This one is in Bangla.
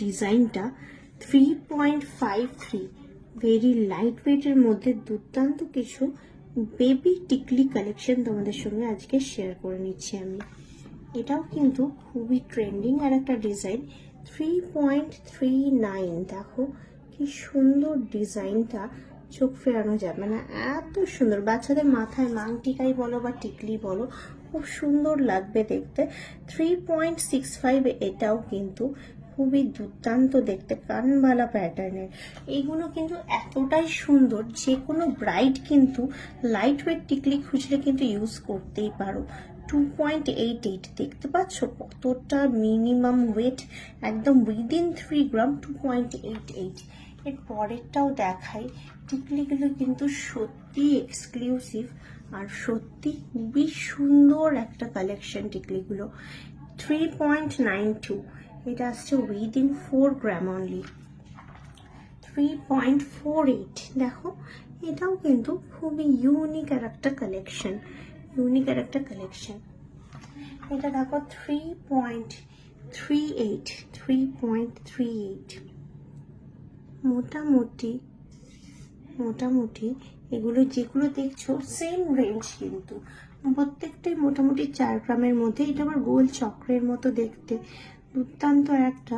ডিজাইনটা 3.53 ভেরি লাইট ওয়েটের মধ্যে দুর্দান্ত কিছু বেবি টিকলি কালেকশন তোমাদের সঙ্গে আজকে শেয়ার করে নিচ্ছি আমি। এটাও কিন্তু খুবই ট্রেন্ডিং আর একটা ডিজাইন 3.39। দেখো কি সুন্দর ডিজাইনটা, চোখ ফেরানো যাবে না, এত সুন্দর। বাচ্চাদের মাথায় মাংটিকাই বলো বা টিকলি বলো, খুব সুন্দর লাগবে দেখতে। 3.65 এটাও কিন্তু খুবই দুর্দান্ত দেখতে, কানবালা প্যাটার্নের। এইগুলো কিন্তু এতটাই সুন্দর, যে কোনো ব্রাইড কিন্তু লাইট ওয়েট টিকলি খুঁজলে কিন্তু ইউজ করতেই পারো। 2.88 দেখতে পাচ্ছ কতটা মিনিমাম ওয়েট, একদম উইদিন 3 গ্রাম। 2.88। এর পরেরটাও দেখাই। টিকলিগুলো কিন্তু সত্যি এক্সক্লুসিভ আর সত্যি খুবই সুন্দর একটা কালেকশন। টিকলিগুলো 3.92, এটা আসছে উইদিন 4 গ্রাম অনলি। 3.48 দেখো, এটাও কিন্তু খুবই ইউনিক আর একটা কালেকশন, এটা দেখো 3.38। মোটামুটি এগুলো যেগুলো দেখছো সেম রেঞ্জ, কিন্তু প্রত্যেকটাই মোটামুটি 4 গ্রামের মধ্যে। এটা আবার গোল চক্রের মতো দেখতে, দুর্দান্ত একটা